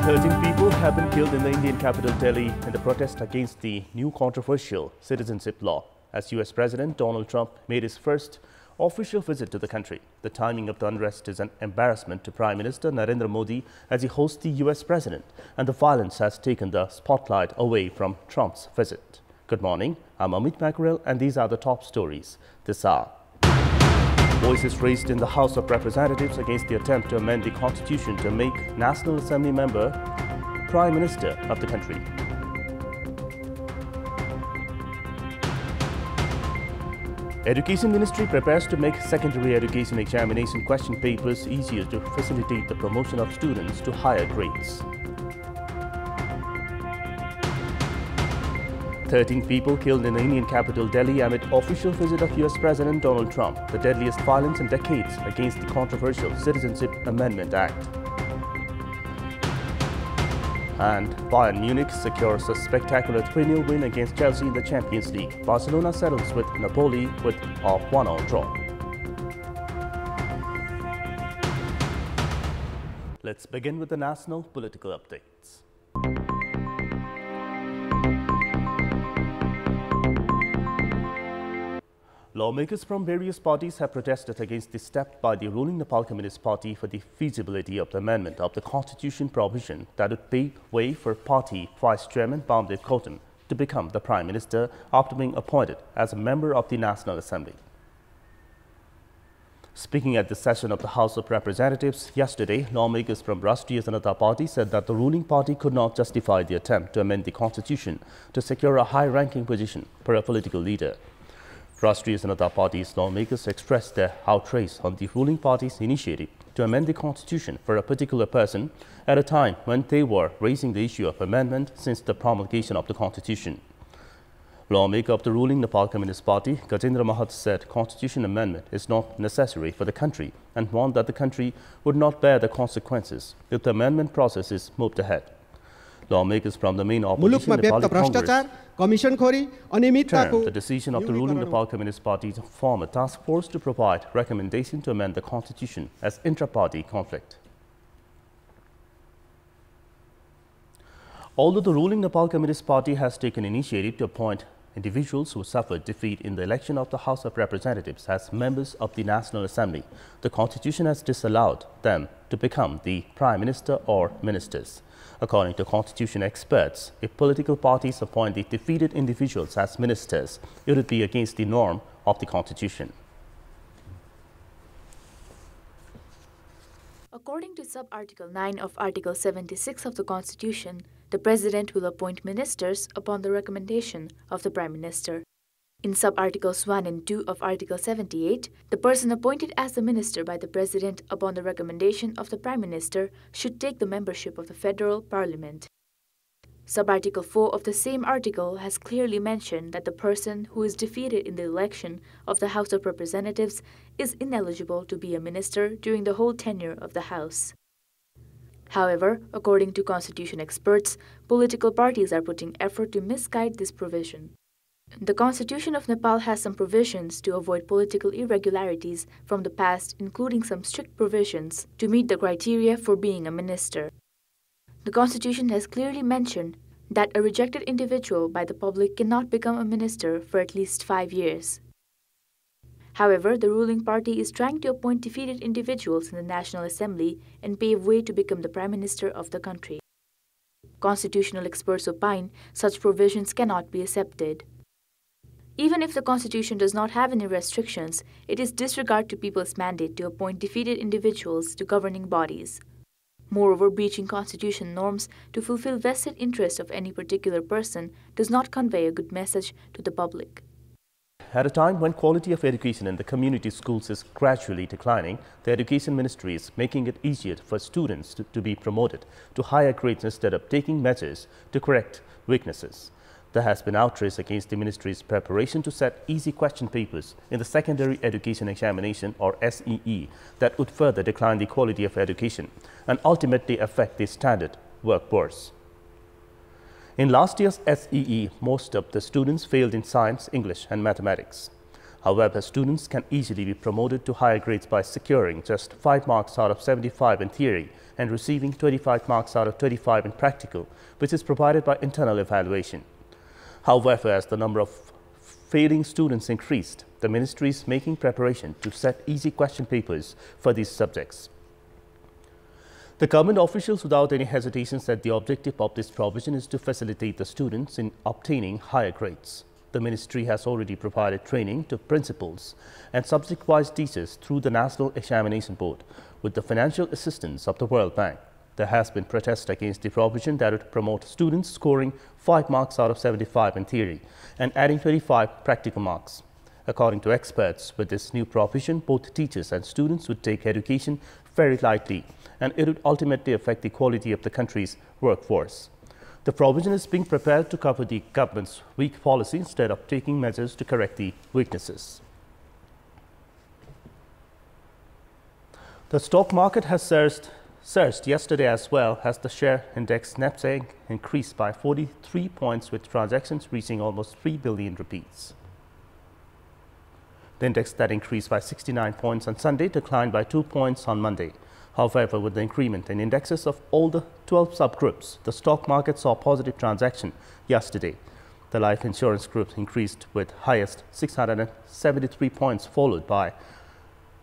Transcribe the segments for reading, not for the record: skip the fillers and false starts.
13 people have been killed in the Indian capital Delhi in the protest against the new controversial citizenship law as US President Donald Trump made his first official visit to the country. The timing of the unrest is an embarrassment to Prime Minister Narendra Modi as he hosts the US President, and the violence has taken the spotlight away from Trump's visit. Good morning, I'm Amit Mackerel and these are the top stories this hour. Voices raised in the House of Representatives against the attempt to amend the Constitution to make National Assembly member Prime Minister of the country. Education Ministry prepares to make secondary education examination question papers easier to facilitate the promotion of students to higher grades. 13 people killed in the Indian capital Delhi amid official visit of US President Donald Trump, the deadliest violence in decades against the controversial Citizenship Amendment Act. And Bayern Munich secures a spectacular 3-0 win against Chelsea in the Champions League. Barcelona settles with Napoli with a 1-1 draw. Let's begin with the national political updates. Lawmakers from various parties have protested against the step by the ruling Nepal Communist Party for the feasibility of the amendment of the Constitution provision that would pave way for party Vice Chairman Bamdev Khotam to become the Prime Minister after being appointed as a member of the National Assembly. Speaking at the session of the House of Representatives yesterday, lawmakers from Rashtriya Janata Party said that the ruling party could not justify the attempt to amend the Constitution to secure a high-ranking position for a political leader. Rashtriya Janata Party's lawmakers expressed their outrage on the ruling party's initiative to amend the Constitution for a particular person at a time when they were raising the issue of amendment since the promulgation of the Constitution. Lawmaker of the ruling Nepal Communist Party, Gajendra Mahat, said Constitution amendment is not necessary for the country and warned that the country would not bear the consequences if the amendment process is moved ahead. Lawmakers from the main opposition Nepali Congress termed the decision of the ruling Nepal Communist Party to form a task force to provide recommendation to amend the Constitution as intra-party conflict. Although the ruling Nepal Communist Party has taken initiative to appoint individuals who suffered defeat in the election of the House of Representatives as members of the National Assembly, the Constitution has disallowed them to become the Prime Minister or ministers. According to Constitution experts, if political parties appoint the defeated individuals as ministers, it would be against the norm of the Constitution. According to Sub-Article 9 of Article 76 of the Constitution, the President will appoint ministers upon the recommendation of the Prime Minister. In Sub-Articles 1 and 2 of Article 78, the person appointed as the minister by the President upon the recommendation of the Prime Minister should take the membership of the Federal Parliament. Sub-Article 4 of the same article has clearly mentioned that the person who is defeated in the election of the House of Representatives is ineligible to be a minister during the whole tenure of the House. However, according to Constitution experts, political parties are putting effort to misguide this provision. The Constitution of Nepal has some provisions to avoid political irregularities from the past, including some strict provisions to meet the criteria for being a minister. The Constitution has clearly mentioned that a rejected individual by the public cannot become a minister for at least 5 years. However, the ruling party is trying to appoint defeated individuals in the National Assembly and pave way to become the Prime Minister of the country. Constitutional experts opine such provisions cannot be accepted. Even if the Constitution does not have any restrictions, it is disregard to people's mandate to appoint defeated individuals to governing bodies. Moreover, breaching Constitution norms to fulfill vested interests of any particular person does not convey a good message to the public. At a time when quality of education in the community schools is gradually declining, the Education Ministry is making it easier for students to be promoted to higher grades instead of taking measures to correct weaknesses. There has been outrage against the ministry's preparation to set easy question papers in the Secondary Education Examination or SEE that would further decline the quality of education and ultimately affect the standard workforce. In last year's SEE, most of the students failed in science, English and mathematics. However, students can easily be promoted to higher grades by securing just 5 marks out of 75 in theory and receiving 25 marks out of 25 in practical, which is provided by internal evaluation. However, as the number of failing students increased, the ministry is making preparation to set easy question papers for these subjects. The government officials without any hesitation said the objective of this provision is to facilitate the students in obtaining higher grades. The ministry has already provided training to principals and subject-wise teachers through the National Examination Board with the financial assistance of the World Bank. There has been protest against the provision that would promote students scoring 5 marks out of 75 in theory and adding 25 practical marks. According to experts, with this new provision, both teachers and students would take education very lightly, and it would ultimately affect the quality of the country's workforce. The provision is being prepared to cover the government's weak policy instead of taking measures to correct the weaknesses. The stock market has surged yesterday as well as the share index NEPSEG increased by 43 points with transactions reaching almost 3 billion rupees. The index that increased by 69 points on Sunday declined by 2 points on Monday. However, with the increment in indexes of all the 12 subgroups, the stock market saw positive transaction yesterday. The life insurance group increased with highest 673 points, followed by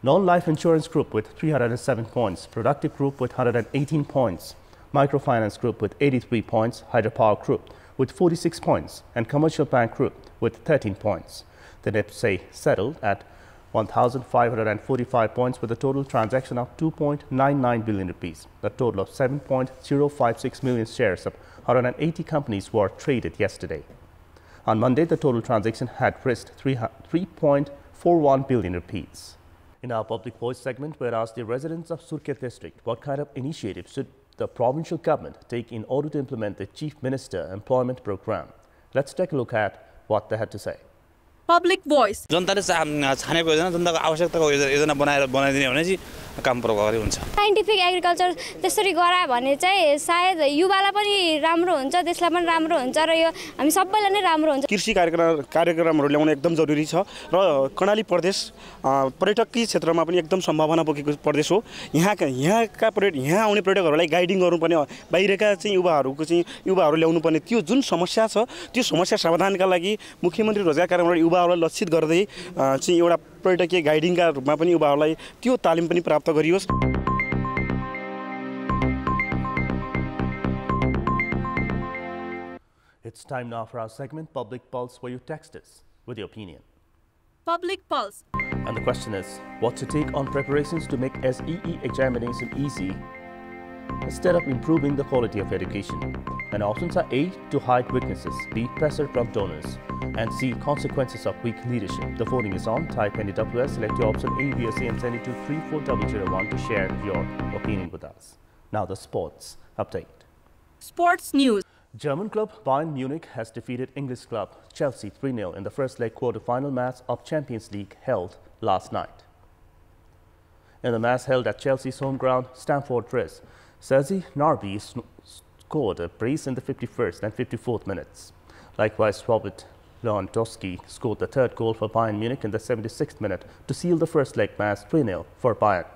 non-life insurance group with 307 points, productive group with 118 points, microfinance group with 83 points, hydropower group with 46 points, and commercial bank group with 13 points. The NEPSEG settled at 1,545 points with a total transaction of 2.99 billion rupees. A total of 7.056 million shares of 180 companies were traded yesterday. On Monday, the total transaction had reached 3.41 billion rupees. In our public voice segment, we asked the residents of Surkhet district what kind of initiatives should the provincial government take in order to implement the Chief Minister Employment Program. Let's take a look at what they had to say. Public voice. जनताले छानेको योजना जनताको आवश्यकताको योजना बनाइदिने भने चाहिँ काम प्रभावी हुन्छ। Scientific agriculture त्यसरी गरायो भने चाहिँ सायद युवालाई पनि राम्रो हुन्छ, देशलाई पनि राम्रो हुन्छ र यो हामी सबैलाई नै राम्रो हुन्छ। कृषि कार्यक्रमहरु ल्याउन एकदम जरुरी छ र कर्णाली प्रदेश पर्यटकीय क्षेत्रमा पनि एकदम सम्भावना बोकेको प्रदेश हो। यहाँ आउने पर्यटकहरुलाई गाइडिङ गर्नुपर्ने, बाहिरका चाहिँ युवाहरु ल्याउनु पर्ने त्यो जुन समस्या छ त्यो समस्या समाधानका लागि मुख्यमन्त्री रोजगार कार्यक्रमले युवाहरुलाई लक्षित गर्दै चाहिँ एउटा पर्यटकीय गाइडिङका रूपमा पनि युवाहरुलाई त्यो तालिम पनि प्राप्त गरियोस्। It's time now for our segment Public Pulse, where you text us with your opinion. Public Pulse. And the question is, what to take on preparations to make SEE examination easy instead of improving the quality of education? And options are A, to hide weaknesses, B, pressure from donors, and C, consequences of weak leadership. The voting is on. Type NDWS, select your option A via CM 7234001 to share your opinion with us. Now the sports update. Sports news. German club Bayern Munich has defeated English club Chelsea 3-0 in the first leg quarter-final match of Champions League held last night. In the match held at Chelsea's home ground, Stamford Bridge, Serge Gnabry scored a brace in the 51st and 54th minutes. Likewise, Robert Lewandowski scored the third goal for Bayern Munich in the 76th minute to seal the first leg match 3-0 for Bayern.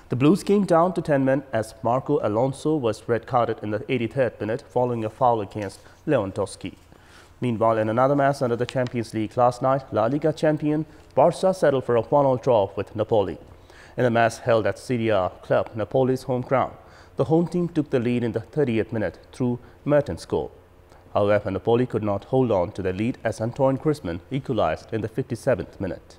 The Blues came down to 10 men as Marco Alonso was red-carded in the 83rd minute following a foul against Lewandowski. Meanwhile, in another match under the Champions League last night, La Liga champion Barca settled for a 1-1 draw with Napoli. In a match held at Serie A club Napoli's home ground, the home team took the lead in the 30th minute through Mertens' goal. However, Napoli could not hold on to the lead as Antoine Griezmann equalized in the 57th minute.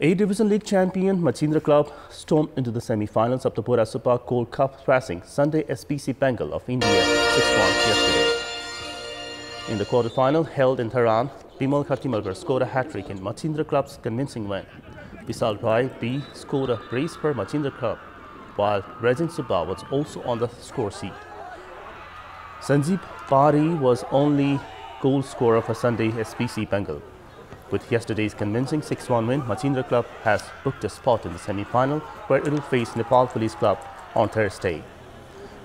A-Division League champion Machindra Club stormed into the semi-finals of the Bora Super Gold Cup, thrashing Sunday SPC Bengal of India 6-1 yesterday. In the quarter-final held in Tehran, Bimal Khatimalkar scored a hat-trick in Machindra Club's convincing win. Vishal Rai B scored a brace for Machindra Club, while Rajin Subba was also on the score sheet. Sanjeev Pari was only goal scorer for Sunday SPC Bengal. With yesterday's convincing 6-1 win, Machindra Club has booked a spot in the semi-final where it will face Nepal Police Club on Thursday.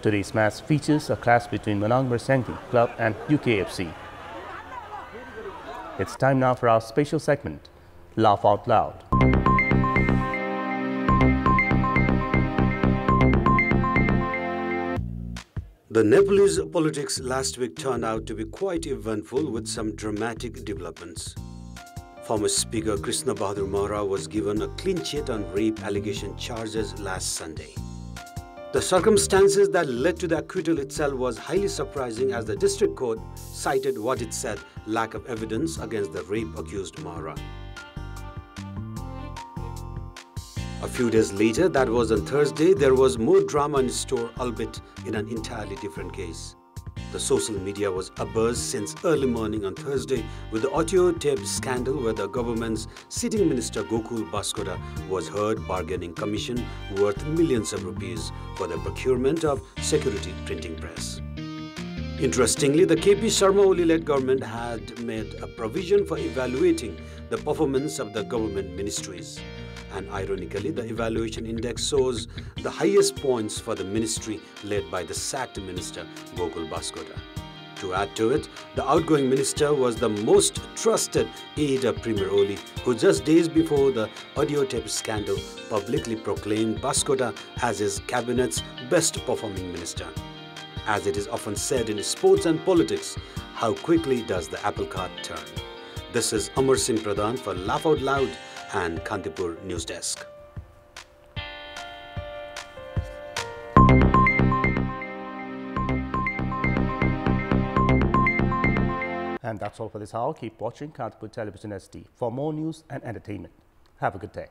Today's match features a clash between Manang Mersangdi Club and UKFC. It's time now for our special segment, Laugh Out Loud. The Nepalese politics last week turned out to be quite eventful with some dramatic developments. Former Speaker Krishna Bahadur Mahra was given a clean chit on rape allegation charges last Sunday. The circumstances that led to the acquittal itself was highly surprising as the district court cited what it said lack of evidence against the rape-accused Mahra. A few days later, that was on Thursday, there was more drama in store, albeit in an entirely different case. The social media was abuzz since early morning on Thursday with the audio tape scandal where the government's sitting minister Gokul Baskota was heard bargaining commission worth millions of rupees for the procurement of security printing press. Interestingly, the KP Sharma Oli-led government had made a provision for evaluating the performance of the government ministries. And ironically, the evaluation index shows the highest points for the ministry led by the sacked minister Gokul Baskota. To add to it, the outgoing minister was the most trusted aide of Premier Oli, who just days before the audio tape scandal publicly proclaimed Baskota as his cabinet's best performing minister. As it is often said in sports and politics, how quickly does the apple cart turn? This is Amar Singh Pradhan for Laugh Out Loud and Kantipur News Desk. And that's all for this hour. Keep watching Kantipur Television SD for more news and entertainment. Have a good day.